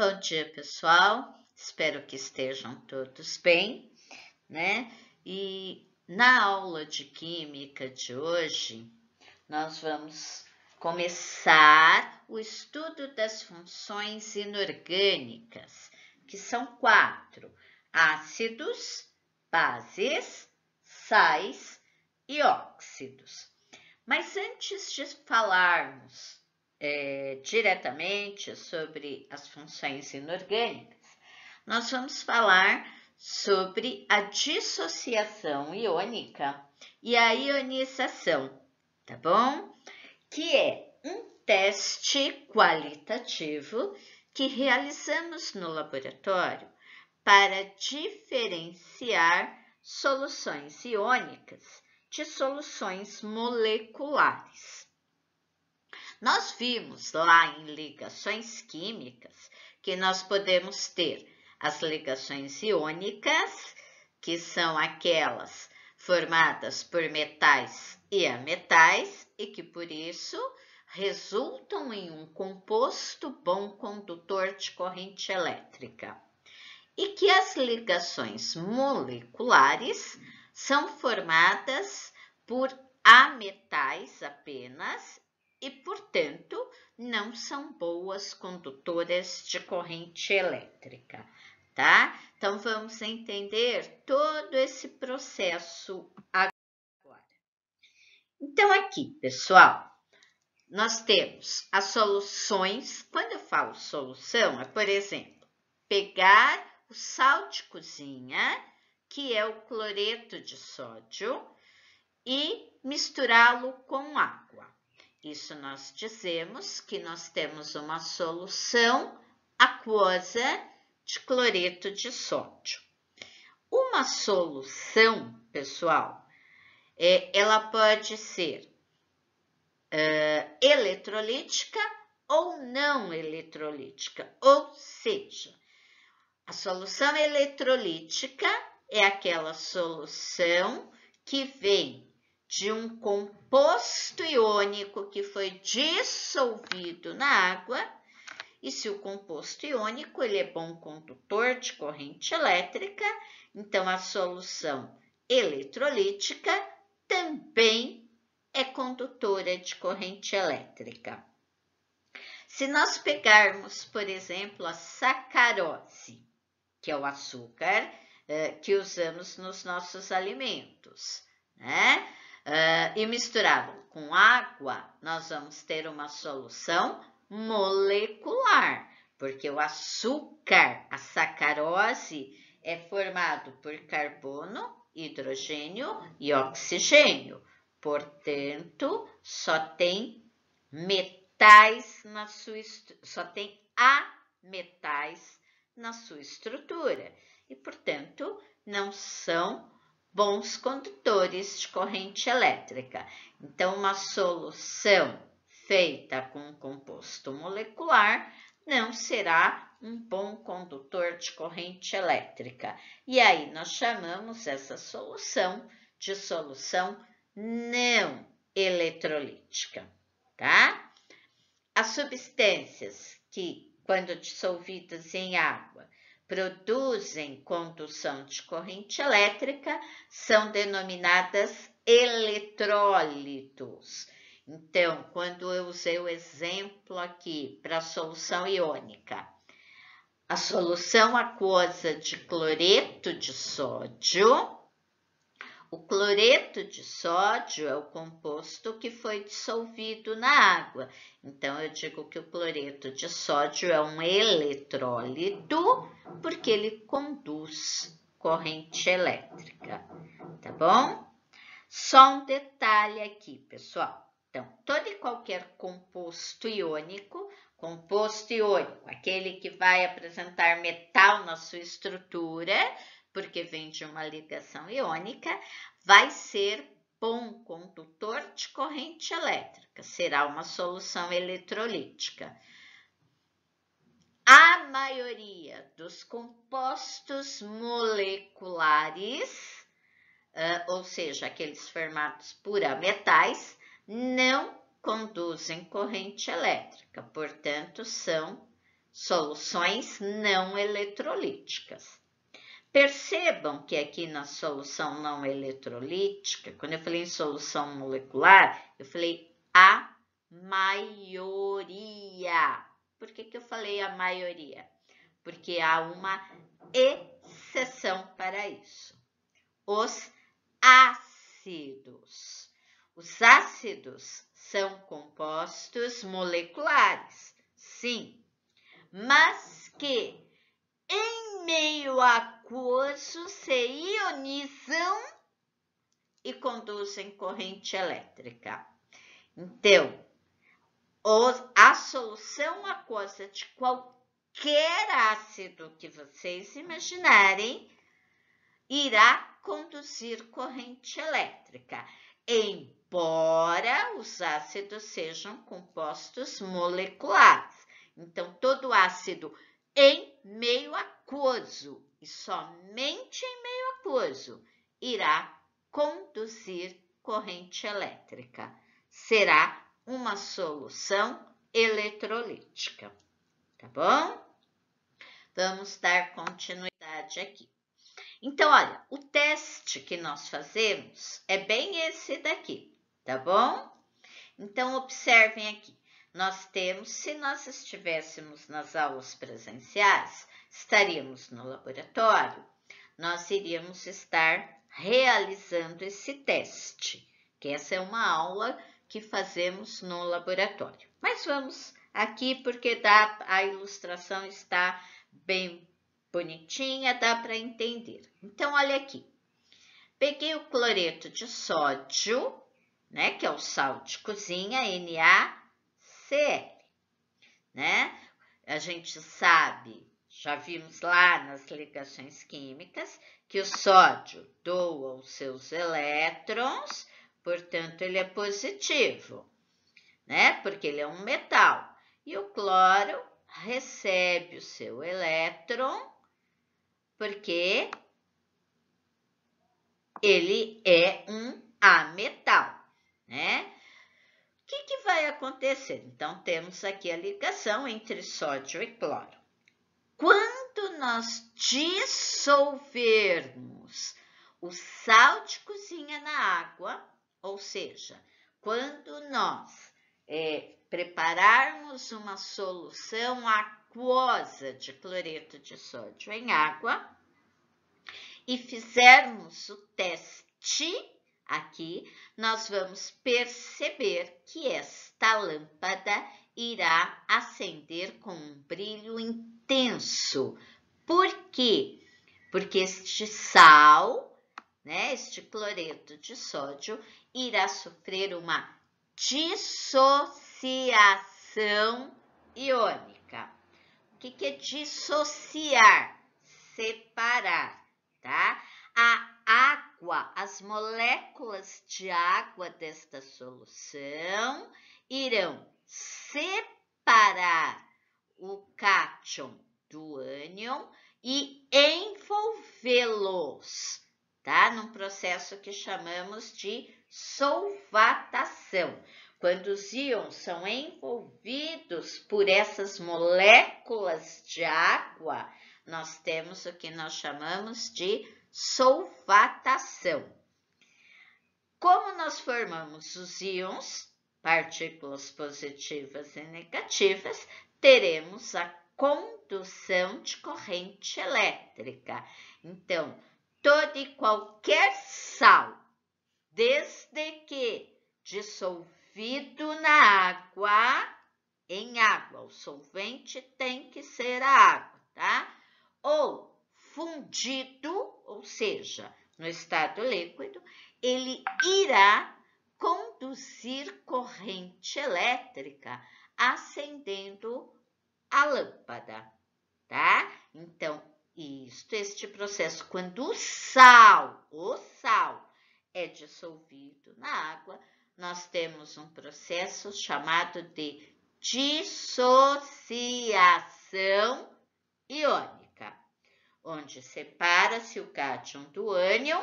Bom dia, pessoal. Espero que estejam todos bem, né? E na aula de Química de hoje, nós vamos começar o estudo das funções inorgânicas, que são 4: ácidos, bases, sais e óxidos. Mas antes de falarmos diretamente sobre as funções inorgânicas, nós vamos falar sobre a dissociação iônica e a ionização, tá bom? Que é um teste qualitativo que realizamos no laboratório para diferenciar soluções iônicas de soluções moleculares. Nós vimos lá em ligações químicas que nós podemos ter as ligações iônicas, que são aquelas formadas por metais e ametais e que por isso resultam em um composto bom condutor de corrente elétrica. E que as ligações moleculares são formadas por ametais apenas e, portanto, não são boas condutoras de corrente elétrica, tá? Então, vamos entender todo esse processo agora. Então, aqui, pessoal, nós temos as soluções. Quando eu falo solução, é, por exemplo, pegar o sal de cozinha, que é o cloreto de sódio, e misturá-lo com água. Isso nós dizemos que nós temos uma solução aquosa de cloreto de sódio. Uma solução, pessoal, ela pode ser eletrolítica ou não eletrolítica, ou seja, a solução eletrolítica é aquela solução que vem de um composto iônico que foi dissolvido na água, e se o composto iônico ele é bom condutor de corrente elétrica, então a solução eletrolítica também é condutora de corrente elétrica. Se nós pegarmos, por exemplo, a sacarose, que é o açúcar que usamos nos nossos alimentos, né? E misturá-lo com água, nós vamos ter uma solução molecular, porque o açúcar, a sacarose, é formado por carbono, hidrogênio e oxigênio. Portanto, só tem metais só tem ametais na sua estrutura e, portanto, não são bons condutores de corrente elétrica. Então, uma solução feita com um composto molecular não será um bom condutor de corrente elétrica. E aí, nós chamamos essa solução de solução não eletrolítica, tá? As substâncias que, quando dissolvidas em água, produzem condução de corrente elétrica são denominadas eletrólitos. Então, quando eu usei o exemplo aqui para a solução iônica, a solução aquosa de cloreto de sódio, o cloreto de sódio é o composto que foi dissolvido na água. Então, eu digo que o cloreto de sódio é um eletrólito porque ele conduz corrente elétrica, tá bom? Só um detalhe aqui, pessoal. Então, todo e qualquer composto iônico, aquele que vai apresentar metal na sua estrutura, porque vem de uma ligação iônica, vai ser bom condutor de corrente elétrica, será uma solução eletrolítica. A maioria dos compostos moleculares, ou seja, aqueles formados por ametais, não conduzem corrente elétrica, portanto, são soluções não eletrolíticas. Percebam que aqui na solução não eletrolítica, quando eu falei em solução molecular, eu falei a maioria. Por que eu falei a maioria? Porque há uma exceção para isso. Os ácidos. Os ácidos são compostos moleculares, sim, mas que em meio aquoso se ionizam e conduzem corrente elétrica. Então, a solução aquosa de qualquer ácido que vocês imaginarem irá conduzir corrente elétrica, embora os ácidos sejam compostos moleculares. Então, todo ácido em meio aquoso e somente em meio aquoso irá conduzir corrente elétrica. Será uma solução eletrolítica, tá bom? Vamos dar continuidade aqui. Então, olha, o teste que nós fazemos é bem esse daqui, tá bom? Então, observem aqui. Nós temos, se nós estivéssemos nas aulas presenciais, estaríamos no laboratório, nós iríamos estar realizando esse teste, que essa é uma aula que fazemos no laboratório. Mas vamos aqui porque a ilustração está bem bonitinha, dá para entender. Então, olha aqui. Peguei o cloreto de sódio, né, que é o sal de cozinha, NaCl, né? A gente sabe, já vimos lá nas ligações químicas, que o sódio doa os seus elétrons, portanto, ele é positivo, né? Porque ele é um metal. E o cloro recebe o seu elétron, porque ele é um ametal, né? O que vai acontecer? Então, temos aqui a ligação entre sódio e cloro. Quando nós dissolvermos o sal de cozinha na água, ou seja, quando nós prepararmos uma solução aquosa de cloreto de sódio em água e fizermos o teste aqui, nós vamos perceber que esta lâmpada irá acender com um brilho intenso. Por quê? Porque este sal, né, este cloreto de sódio, irá sofrer uma dissociação iônica. O que é dissociar? Separar, tá? A água, as moléculas de água desta solução irão separar o cátion do ânion e envolvê-los, tá? Num processo que chamamos de solvatação. Quando os íons são envolvidos por essas moléculas de água, nós temos o que nós chamamos de solvatação. Como nós formamos os íons, partículas positivas e negativas, teremos a condução de corrente elétrica. Então, todo e qualquer sal, desde que dissolvido na água, em água, o solvente tem que ser a água, tá? Ou fundido, ou seja, no estado líquido, ele irá conduzir corrente elétrica acendendo a lâmpada, tá? Então, este processo, quando o sal é dissolvido na água, nós temos um processo chamado de dissociação iônica, onde separa-se o cátion do ânion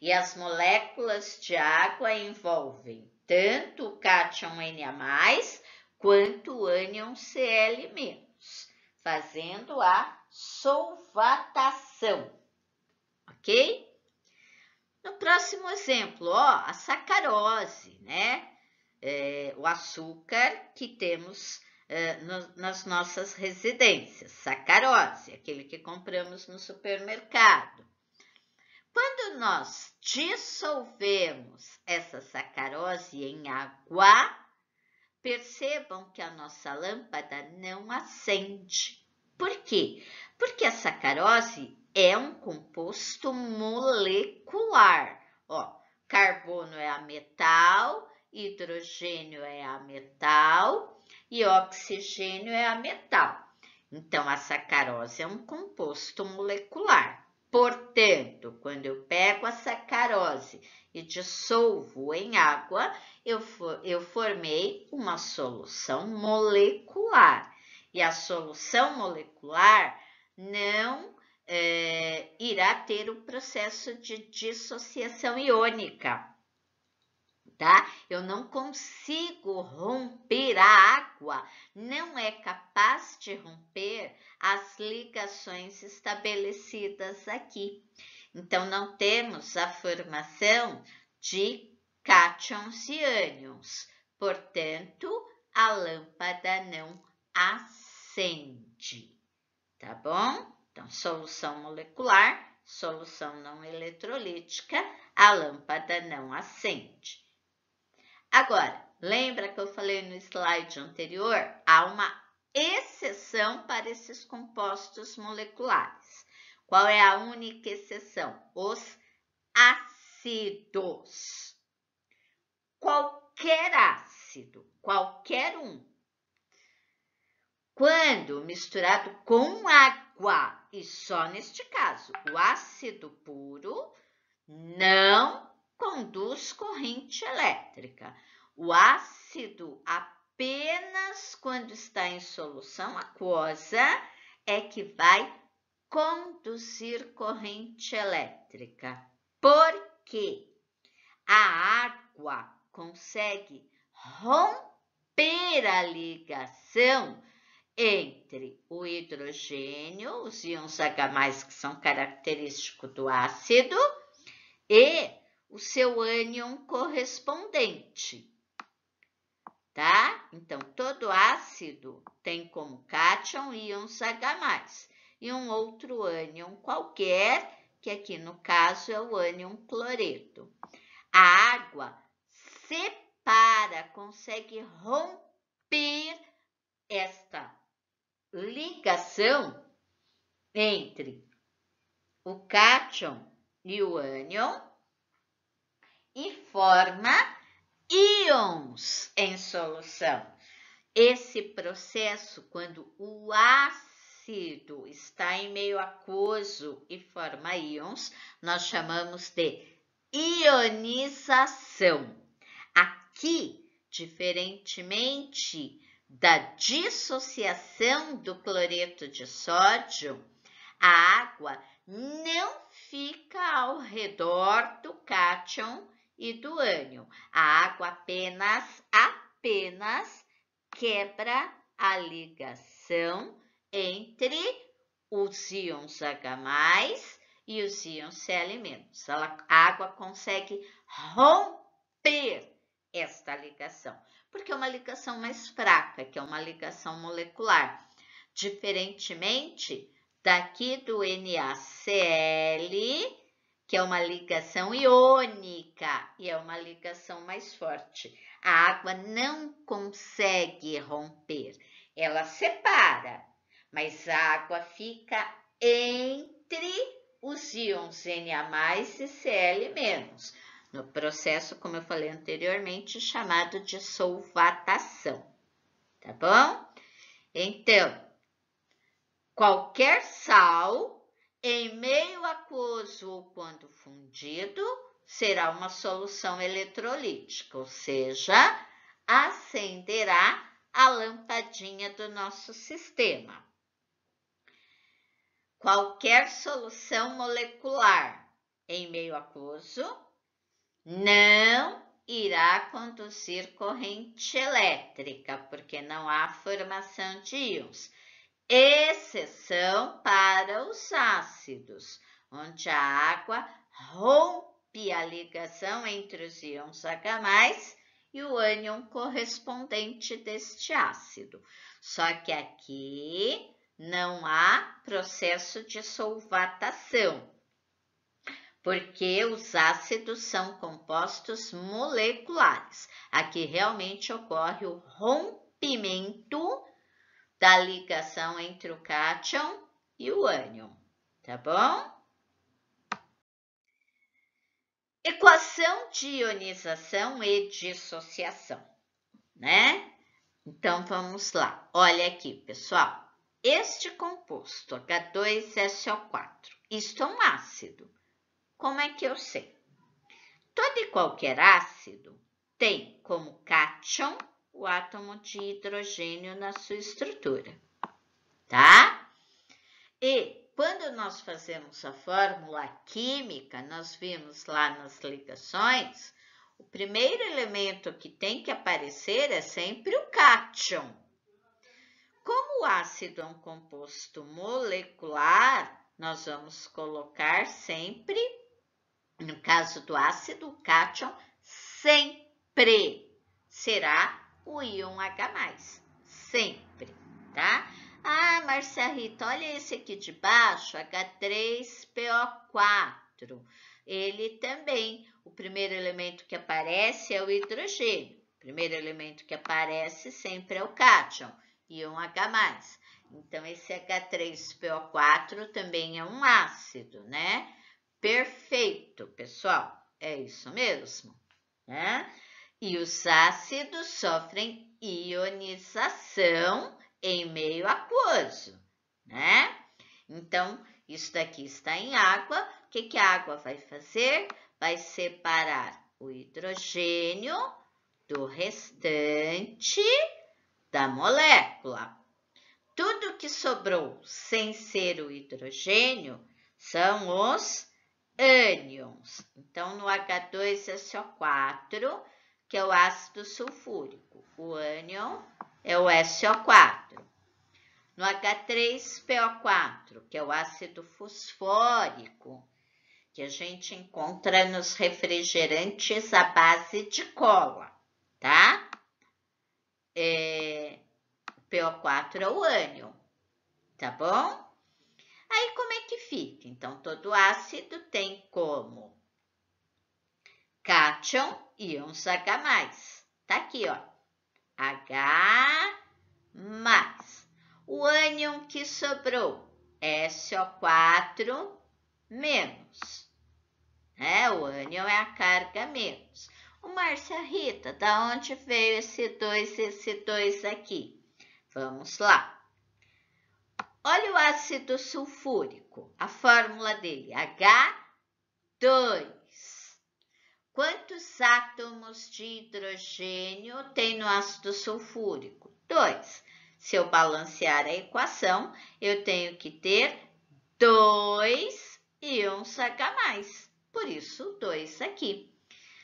e as moléculas de água envolvem tanto o cátion Na+, quanto o ânion Cl-. fazendo a solvatação, ok? No próximo exemplo, ó, a sacarose, né? O açúcar que temos nas nossas residências, sacarose, aquele que compramos no supermercado. Quando nós dissolvemos essa sacarose em água, percebam que a nossa lâmpada não acende. Por quê? Porque a sacarose é um composto molecular. Ó, carbono é a metal, hidrogênio é a metal e oxigênio é a metal. Então, a sacarose é um composto molecular. Portanto, quando eu pego a sacarose e dissolvo em água, eu formei uma solução molecular. E a solução molecular não irá ter o processo de dissociação iônica, tá? Eu não consigo romper a água, não é capaz de romper as ligações estabelecidas aqui. Então, não temos a formação de cátions e ânions. Portanto, a lâmpada não acende, tá bom? Então, solução molecular, solução não eletrolítica, a lâmpada não acende. Agora, lembra que eu falei no slide anterior? Há uma exceção para esses compostos moleculares. Qual é a única exceção? Os ácidos. Qualquer ácido, qualquer um, quando misturado com água, e só neste caso, o ácido puro não conduz corrente elétrica. O ácido, apenas quando está em solução aquosa, é que vai conduzir corrente elétrica. Por quê? A água consegue romper a ligação entre o hidrogênio, os íons H+, que são característicos do ácido, e o seu ânion correspondente, tá? Então, todo ácido tem como cátion íons H+, e um outro ânion qualquer, que aqui no caso é o ânion cloreto. A água separa, consegue romper esta ligação entre o cátion e o ânion e forma íons em solução. Esse processo, quando o ácido está em meio aquoso e forma íons, nós chamamos de ionização. Aqui, diferentemente da dissociação do cloreto de sódio, a água não fica ao redor do cátion e do ânion. A água apenas quebra a ligação entre os íons H+, e os íons Cl-. A água consegue romper esta ligação, porque é uma ligação mais fraca, que é uma ligação molecular. Diferentemente daqui do NaCl, que é uma ligação iônica e é uma ligação mais forte. A água não consegue romper, ela separa, mas a água fica entre os íons Na+ e Cl-, no processo, como eu falei anteriormente, chamado de solvatação, tá bom? Então, qualquer sal, em meio aquoso ou quando fundido, será uma solução eletrolítica, ou seja, acenderá a lampadinha do nosso sistema. Qualquer solução molecular em meio aquoso não irá conduzir corrente elétrica, porque não há formação de íons. exceção para os ácidos, onde a água rompe a ligação entre os íons H+, e o ânion correspondente deste ácido. Só que aqui não há processo de solvatação, porque os ácidos são compostos moleculares. Aqui realmente ocorre o rompimento da ligação entre o cátion e o ânion, tá bom? Equação de ionização e dissociação, né? Então, vamos lá. Olha aqui, pessoal. Este composto, H2SO4, isto é um ácido. Como é que eu sei? Todo e qualquer ácido tem como cátion o átomo de hidrogênio na sua estrutura, tá? E quando nós fazemos a fórmula química, nós vimos lá nas ligações, o primeiro elemento que tem que aparecer é sempre o cátion. Como o ácido é um composto molecular, nós vamos colocar sempre, no caso do ácido, o cátion sempre será o íon H+, sempre, tá? Ah, Márcia Rita, olha esse aqui de baixo, H3PO4. Ele também, o primeiro elemento que aparece é o hidrogênio. O primeiro elemento que aparece sempre é o cátion, íon H+. Então, esse H3PO4 também é um ácido, né? Perfeito, pessoal. É isso mesmo, né? E os ácidos sofrem ionização em meio aquoso, né? Então, isso daqui está em água. O que a água vai fazer? Vai separar o hidrogênio do restante da molécula. Tudo que sobrou sem ser o hidrogênio são os ânions. Então, no H2SO4, que é o ácido sulfúrico, o ânion é o SO4. No H3PO4, que é o ácido fosfórico, que a gente encontra nos refrigerantes à base de cola, tá? O PO4 é o ânion, tá bom? Aí, como é que fica? Então, todo ácido tem como cátion íons H+. Tá aqui, ó. H+. O ânion que sobrou, SO4-. O ânion é a carga menos. Márcia Rita, da onde veio esse 2 aqui? Vamos lá. Olha o ácido sulfúrico, a fórmula dele, H2. Quantos átomos de hidrogênio tem no ácido sulfúrico? 2. Se eu balancear a equação, eu tenho que ter 2 íons H+. Por isso, 2 aqui.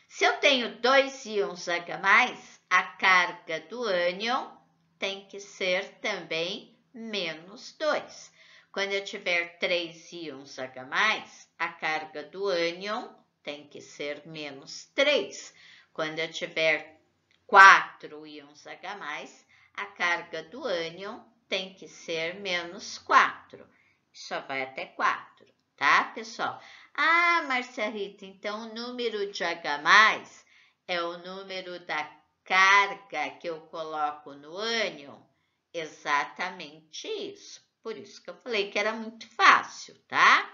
Se eu tenho 2 íons H+, a carga do ânion tem que ser também menos 2. Quando eu tiver 3 íons H+, a carga do ânion tem que ser menos 3. Quando eu tiver 4 íons H+, a carga do ânion tem que ser menos 4. Só vai até 4, tá, pessoal? Ah, Márcia Rita, então o número de H+ é o número da carga que eu coloco no ânion? Exatamente isso. Por isso que eu falei que era muito fácil, tá?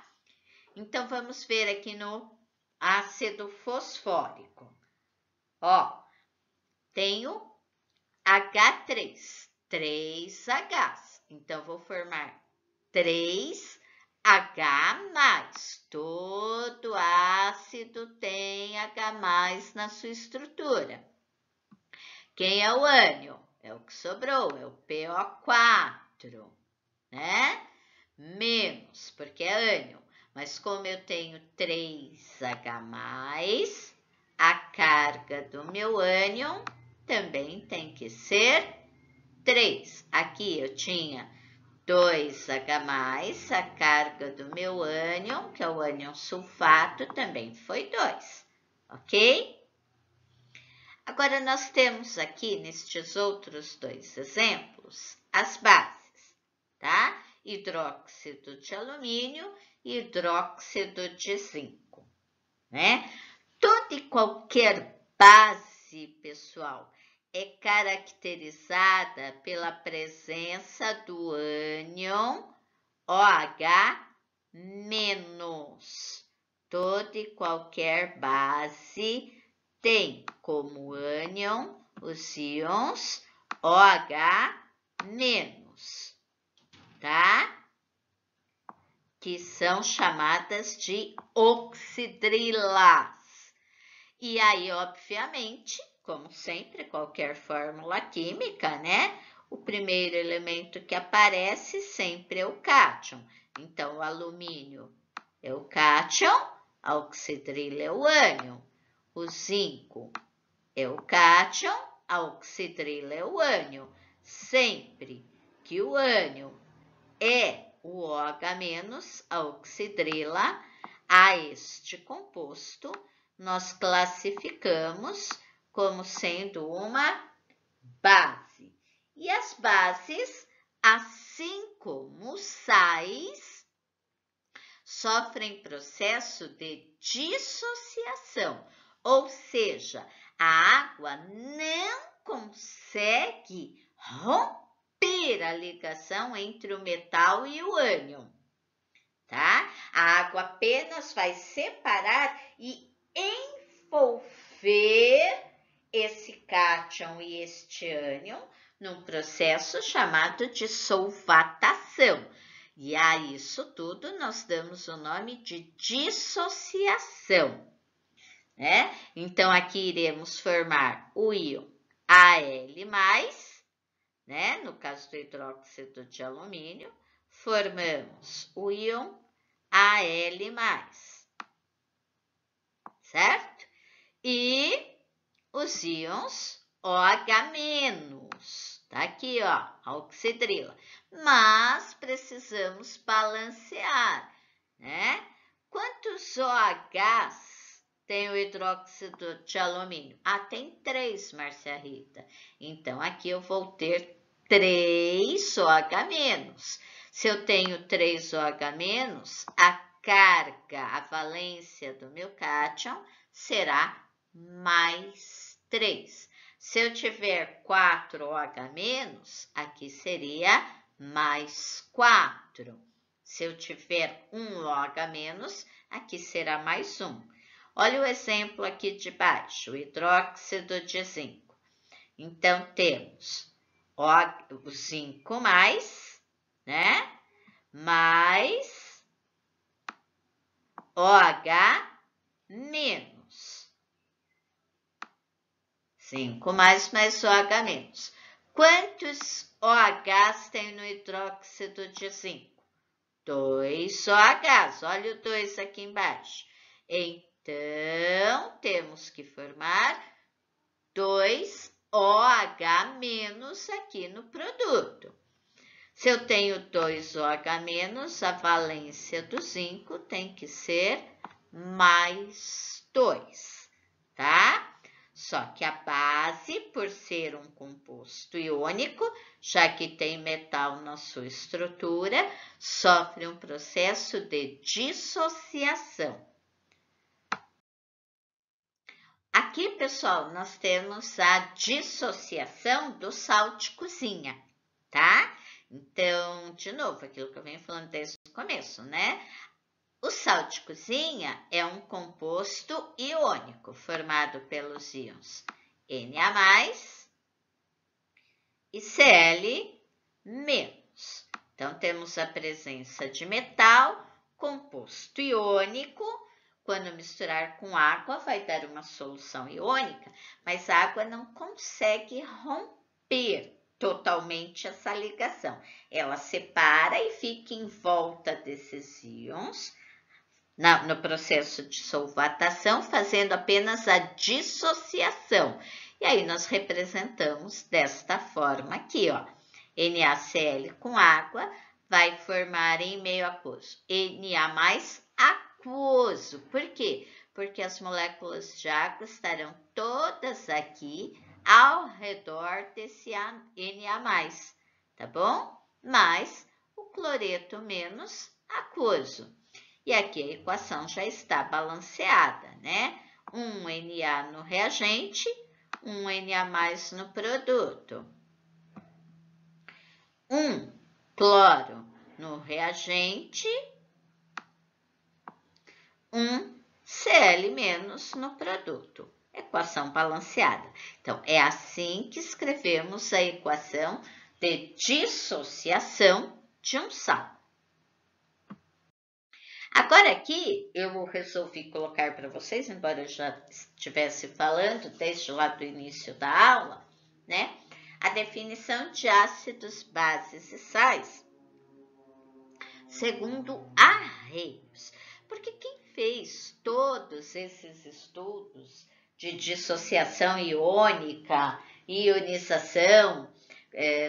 Então, vamos ver aqui no ácido fosfórico. Ó, tenho H3, 3 Hs. Então, vou formar 3H+. Todo ácido tem H+ na sua estrutura. Quem é o ânion? É o que sobrou, é o PO4, né? Menos, porque é ânion. Mas como eu tenho 3H+, a carga do meu ânion também tem que ser 3. Aqui eu tinha 2H+, a carga do meu ânion, que é o ânion sulfato, também foi 2, ok? Agora, nós temos aqui, nestes outros dois exemplos, as bases, tá? Hidróxido de alumínio e hidróxido de zinco, né? Toda e qualquer base, pessoal, é caracterizada pela presença do ânion OH-. Toda e qualquer base tem como ânion os íons OH-, tá? Que são chamadas de oxidrilas. E aí, obviamente, como sempre, qualquer fórmula química, né? O primeiro elemento que aparece sempre é o cátion. Então, o alumínio é o cátion, a oxidrila é o ânion. O zinco é o cátion, a oxidrila é o ânion. Sempre que o ânion é o OH-, a oxidrila, a este composto, nós classificamos como sendo uma base. E as bases, assim como os sais, sofrem processo de dissociação, ou seja, a água não consegue romper a ligação entre o metal e o ânion, tá? A água apenas vai separar e envolver esse cátion e este ânion num processo chamado de solvatação. E a isso tudo nós damos o nome de dissociação, né? Então, aqui iremos formar o íon Al+, né? No caso do hidróxido de alumínio, formamos o íon Al+, certo? E os íons OH-, tá aqui, ó, a oxidrila. Mas precisamos balancear, né? Quantos OHs tem o hidróxido de alumínio? Ah, tem 3, Márcia Rita. Então, aqui eu vou ter 3 OH-. Se eu tenho 3 OH-, a carga, a valência do meu cátion será mais 3. Se eu tiver 4 OH-, aqui seria mais 4. Se eu tiver 1 OH-, aqui será mais 1. Olha o exemplo aqui de baixo, o hidróxido de zinco. Então, temos o zinco mais, né? Mais OH-. 5 mais OH-. Quantos OHs tem no hidróxido de zinco? 2 OHs. Olha o 2 aqui embaixo. Então, temos que formar 2 OH- aqui no produto. Se eu tenho 2 OH-, a valência do zinco tem que ser mais 2, tá? Só que a base, por ser um composto iônico, já que tem metal na sua estrutura, sofre um processo de dissociação. Aqui, pessoal, nós temos a dissociação do sal de cozinha, tá? Então, de novo, aquilo que eu venho falando desde o começo, né? O sal de cozinha é um composto iônico formado pelos íons Na+, e Cl-. Então, temos a presença de metal, composto iônico. Quando misturar com água, vai dar uma solução iônica, mas a água não consegue romper totalmente essa ligação. Ela separa e fica em volta desses íons no processo de solvatação, fazendo apenas a dissociação. E aí, nós representamos desta forma aqui, ó. NaCl com água formar em meio aquoso? Na aquoso. Por quê? Porque as moléculas de água estarão todas aqui ao redor desse Na+, tá bom? Mais o cloreto menos aquoso. E aqui a equação já está balanceada, né? Um Na no reagente, um Na+ no produto. Um cloro no reagente, um Cl- no produto. Equação balanceada. Então, é assim que escrevemos a equação de dissociação de um sal. Agora aqui, eu resolvi colocar para vocês, embora eu já estivesse falando desde lá do início da aula, né? A definição de ácidos, bases e sais, segundo Arrhenius. Porque quem fez todos esses estudos de dissociação iônica, ionização,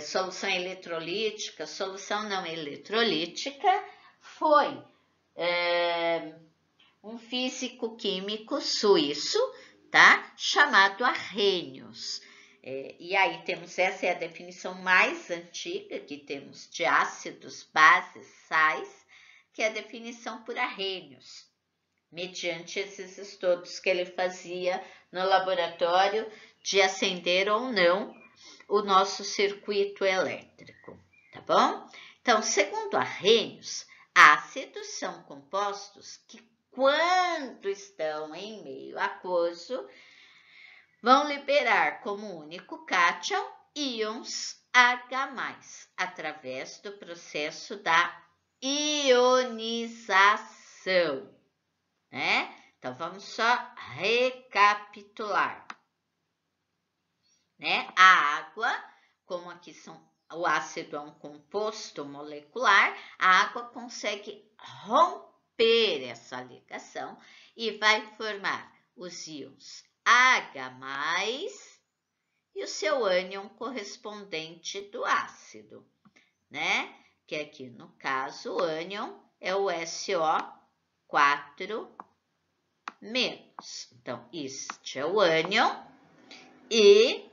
solução eletrolítica, solução não eletrolítica, foi um físico-químico suíço, tá? Chamado Arrhenius. E aí temos, essa é a definição mais antiga que temos de ácidos, bases, sais, que é a definição por Arrhenius, mediante esses estudos que ele fazia no laboratório de acender ou não o nosso circuito elétrico, tá bom? Então, segundo Arrhenius, ácidos são compostos que, quando estão em meio aquoso, vão liberar como único cátion íons H+, através do processo da ionização, né? Então, vamos só recapitular, né? A água, como aqui o ácido é um composto molecular, a água consegue romper essa ligação e vai formar os íons H+, e o seu ânion correspondente do ácido, né? Que aqui no caso o ânion é o SO4-. Então, este é o ânion e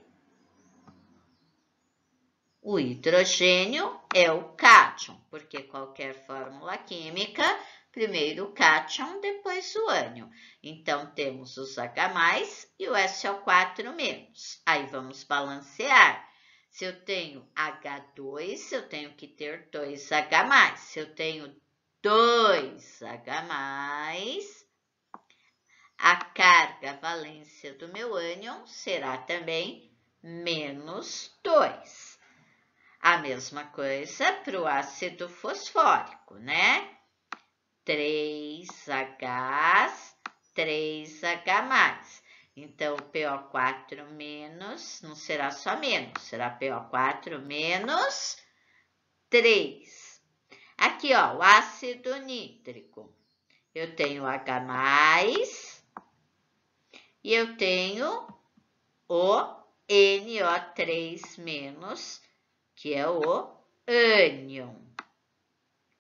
o hidrogênio é o cátion, porque qualquer fórmula química, primeiro o cátion, depois o ânion. Então, temos os H+, e o SO4-. Aí, vamos balancear. Se eu tenho H2, eu tenho que ter 2H+. Se eu tenho 2H+, a carga valência do meu ânion será também -2. A mesma coisa para o ácido fosfórico, né? 3H, 3H+. Então, PO4- não será só menos, será PO4- 3. Aqui, ó, o ácido nítrico. Eu tenho H+, e eu tenho o NO3-, que é o ânion.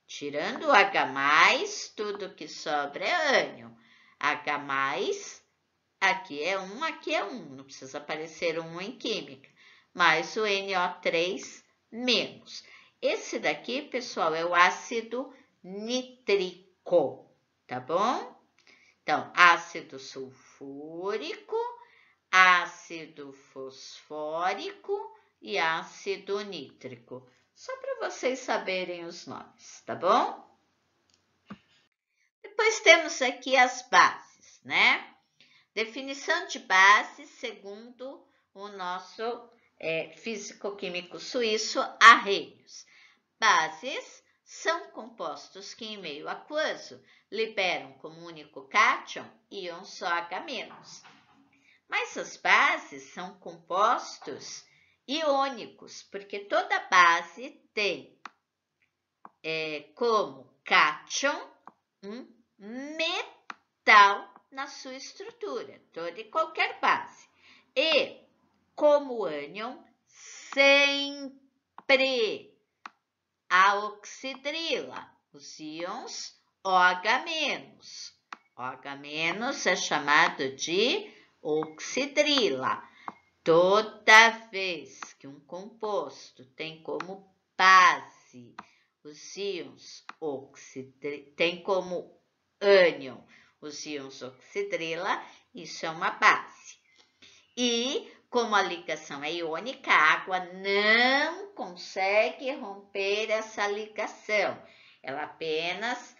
Tirando o H+, tudo que sobra é ânion. H+, aqui é 1, aqui é 1. Não precisa aparecer 1 em química. Mais o NO3-. Esse daqui, pessoal, é o ácido nítrico, tá bom? Então, ácido sulfúrico, ácido fosfórico e ácido nítrico. Só para vocês saberem os nomes, tá bom? Depois temos aqui as bases, né? Definição de base segundo o nosso físico-químico suíço Arrhenius. Bases são compostos que em meio aquoso liberam como único cátion íon só H-. Mas as bases são compostos iônicos, porque toda base tem como cátion um metal na sua estrutura, toda e qualquer base. E como ânion, sempre a oxidrila, os íons OH-. OH- é chamado de oxidrila. Toda vez que um composto tem como base os íons tem como ânion os íons oxidrila, isso é uma base. E como a ligação é iônica, a água não consegue romper essa ligação. Ela apenas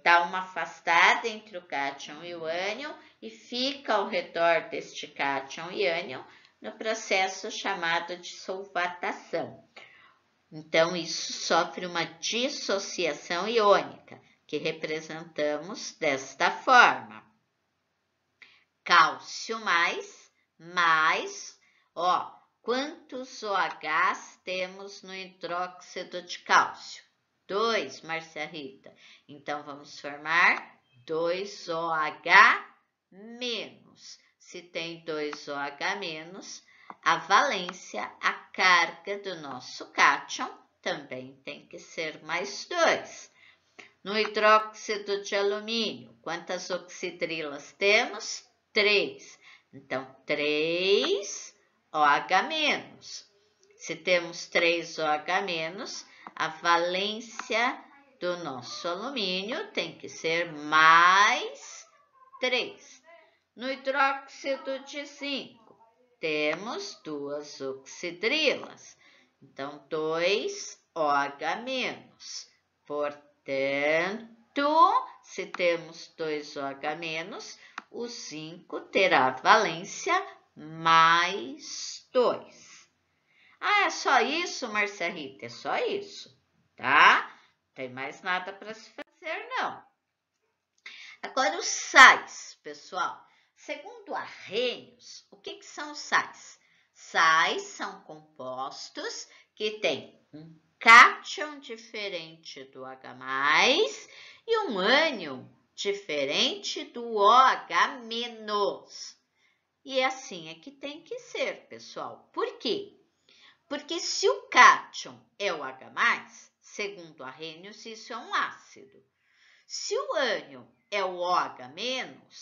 dá uma afastada entre o cátion e o ânion e fica ao redor deste cátion e ânion no processo chamado de solvatação. Então, isso sofre uma dissociação iônica, que representamos desta forma. Cálcio mais, ó, quantos OHs temos no hidróxido de cálcio? 2, Márcia Rita. Então, vamos formar 2OH-. Se tem 2OH-, a valência, a carga do nosso cátion também tem que ser mais 2. No hidróxido de alumínio, quantas oxidrilas temos? 3. Então, 3OH-. Se temos 3OH-, a valência do nosso alumínio tem que ser mais 3. No hidróxido de zinco, temos 2 oxidrilas. Então, 2OH-. Portanto, se temos 2OH-, o zinco terá valência mais 2. Ah, é só isso, Márcia Rita? É só isso, tá? Não tem mais nada para se fazer, não. Agora, os sais, pessoal. Segundo Arrhenius, o que são sais? Sais são compostos que têm um cátion diferente do H+, e um ânion diferente do OH-. E assim é que tem que ser, pessoal. Por quê? Porque se o cátion é o H+, segundo Arrhenius, isso é um ácido. Se o ânion é o OH-,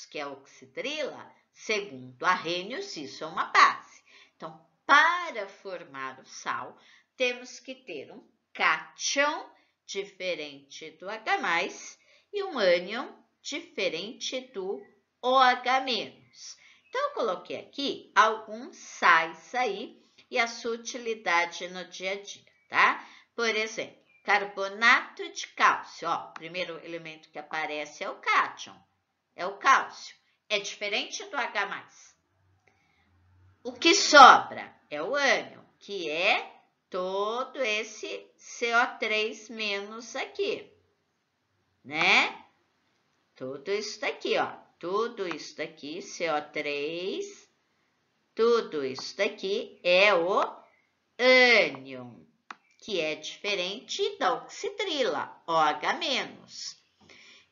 que é a oxidrila, segundo Arrhenius, isso é uma base. Então, para formar o sal, temos que ter um cátion diferente do H+, e um ânion diferente do OH-. Então, eu coloquei aqui alguns sais aí e a sua utilidade no dia a dia, tá? Por exemplo, carbonato de cálcio, ó, o primeiro elemento que aparece é o cátion, é o cálcio, é diferente do H+. O que sobra é o ânion, que é todo esse CO3- aqui, né? Tudo isso daqui, ó, tudo isso daqui, CO3, tudo isso daqui é o ânion, que é diferente da oxidrila, OH-.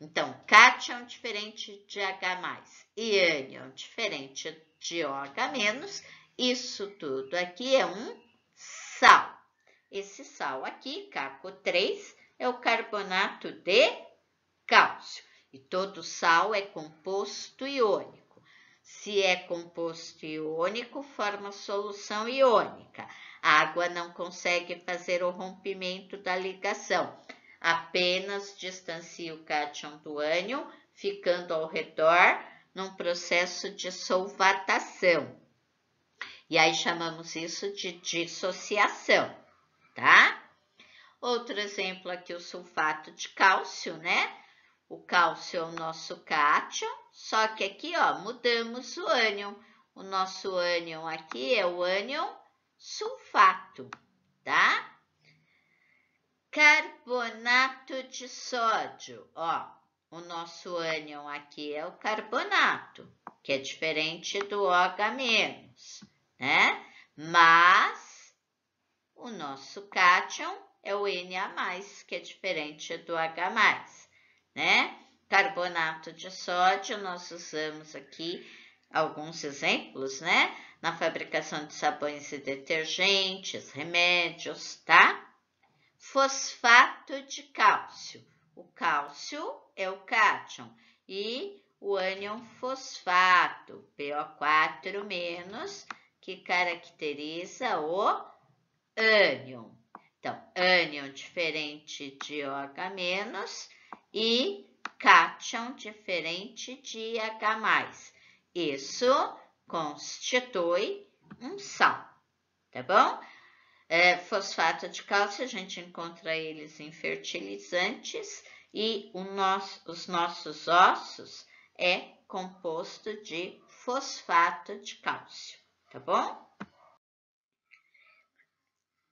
Então, cátion diferente de H+, e ânion diferente de OH-, isso tudo aqui é um sal. Esse sal aqui, CaCO3, é o carbonato de cálcio. E todo sal é composto iônico. Se é composto iônico, forma solução iônica. A água não consegue fazer o rompimento da ligação. Apenas distancia o cátion do ânion, ficando ao redor num processo de solvatação. E aí chamamos isso de dissociação, tá? Outro exemplo aqui, o sulfato de cálcio, né? O cálcio é o nosso cátion, só que aqui, ó, mudamos o ânion. O nosso ânion aqui é o ânion sulfato, tá? Carbonato de sódio, ó, o nosso ânion aqui é o carbonato, que é diferente do OH-, né? Mas o nosso cátion é o Na+, que é diferente do H+, né? Carbonato de sódio, nós usamos aqui alguns exemplos, né? Na fabricação de sabões e detergentes, remédios, tá? fosfato de cálcio. O cálcio é o cátion e o ânion fosfato, PO4-, que caracteriza o ânion. Então, ânion diferente de OH- e cátion diferente de H+. Isso constitui um sal, tá bom? Fosfato de cálcio, a gente encontra eles em fertilizantes e os nossos ossos é composto de fosfato de cálcio, tá bom?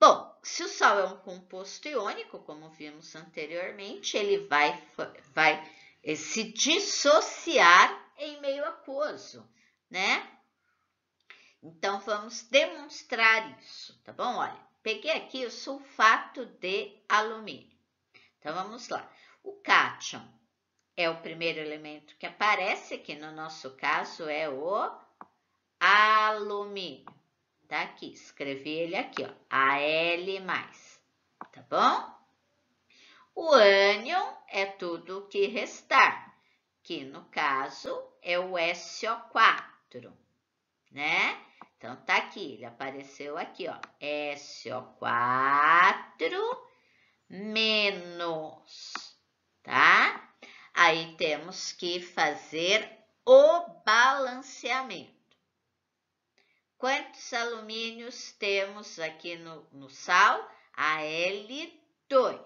Bom, se o sal é um composto iônico, como vimos anteriormente, ele vai se dissociar em meio aquoso, né? Então, vamos demonstrar isso, tá bom? Olha, peguei aqui o sulfato de alumínio. Então, vamos lá. O cátion é o primeiro elemento que aparece, que no nosso caso é o alumínio. Tá aqui, escrevi ele aqui, ó, Al+, tá bom? O ânion é tudo o que restar, que no caso é o SO4, né? Então, tá aqui, ele apareceu aqui, ó, SO4-, tá? Aí temos que fazer o balanceamento. Quantos alumínios temos aqui no sal? Al2.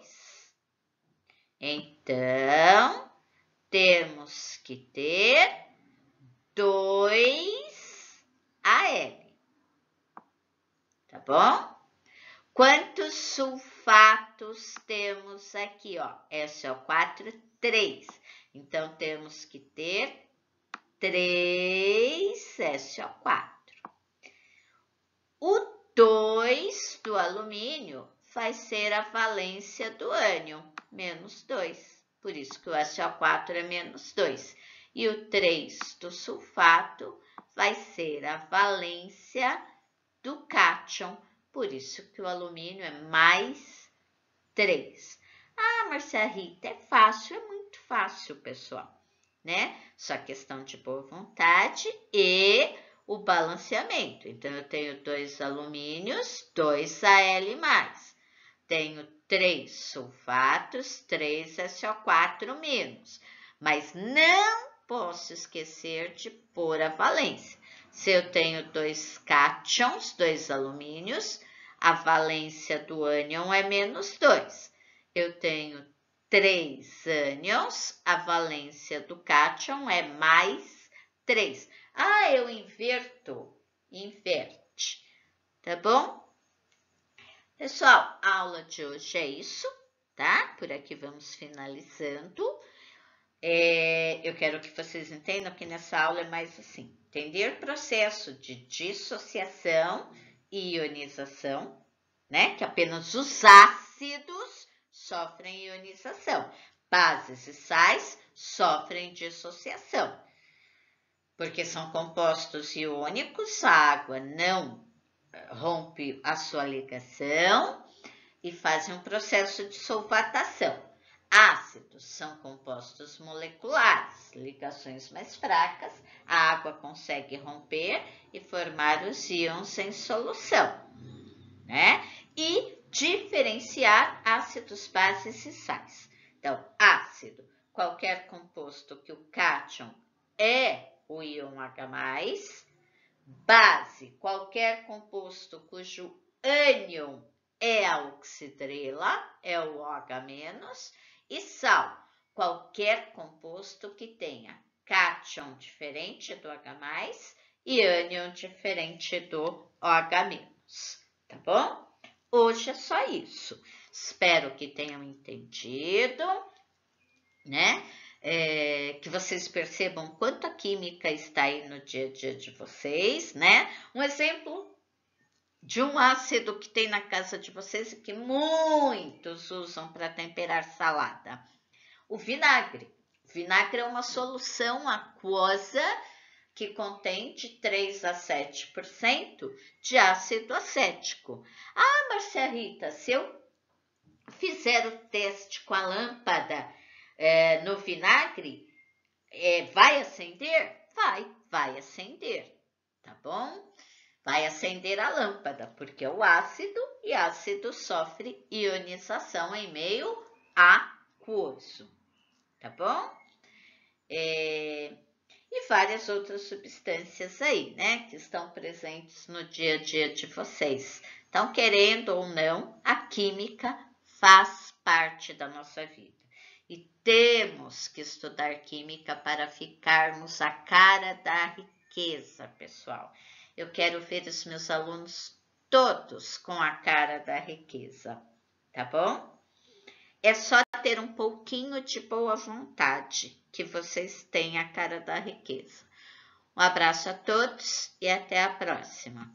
Então, temos que ter 2 Al. Tá bom? Quantos sulfatos temos aqui, ó? SO4, 3. Então, temos que ter 3 SO4. O 2 do alumínio vai ser a valência do ânion, -2. Por isso que o SO4 é -2. E o 3 do sulfato vai ser a valência do cátion. Por isso que o alumínio é +3. Ah, Marcia Rita, é fácil, é muito fácil, pessoal, né? Só questão de boa vontade e o balanceamento. Então, eu tenho 2 alumínios, 2 Al+. Tenho 3 sulfatos, 3 SO4-. Mas não posso esquecer de pôr a valência. Se eu tenho 2 cátions, 2 alumínios, a valência do ânion é -2. Eu tenho 3 ânions, a valência do cátion é +3. Ah, eu inverto. Inverte. Tá bom? Pessoal, a aula de hoje é isso, tá? Por aqui vamos finalizando. Eu quero que vocês entendam que nessa aula é mais assim, entender processo de dissociação e ionização, né? Que apenas os ácidos sofrem ionização. Bases e sais sofrem dissociação. Porque são compostos iônicos, a água não rompe a sua ligação e fazem um processo de solvatação. Ácidos são compostos moleculares, ligações mais fracas, a água consegue romper e formar os íons em solução, né? E diferenciar ácidos, bases e sais. Então, ácido, qualquer composto que o cátion é o íon H+, base, qualquer composto cujo ânion é a oxidrila, é o OH-, e sal, qualquer composto que tenha cátion diferente do H+, e ânion diferente do OH-, tá bom? Hoje é só isso. Espero que tenham entendido, né? Que vocês percebam quanto a química está aí no dia a dia de vocês, né? Um exemplo de um ácido que tem na casa de vocês e que muitos usam para temperar salada. O vinagre. O vinagre é uma solução aquosa que contém de 3 a 7% de ácido acético. Ah, Marcia Rita, se eu fizeram o teste com a lâmpada no vinagre, vai acender? Vai acender, tá bom? Vai acender a lâmpada, porque é o ácido, e ácido sofre ionização em meio aquoso, tá bom? E várias outras substâncias aí, né, que estão presentes no dia a dia de vocês. Então, querendo ou não, a química faz parte da nossa vida. E temos que estudar química para ficarmos a cara da riqueza, pessoal. Eu quero ver os meus alunos todos com a cara da riqueza, tá bom? É só ter um pouquinho de boa vontade que vocês têm a cara da riqueza. Um abraço a todos e até a próxima.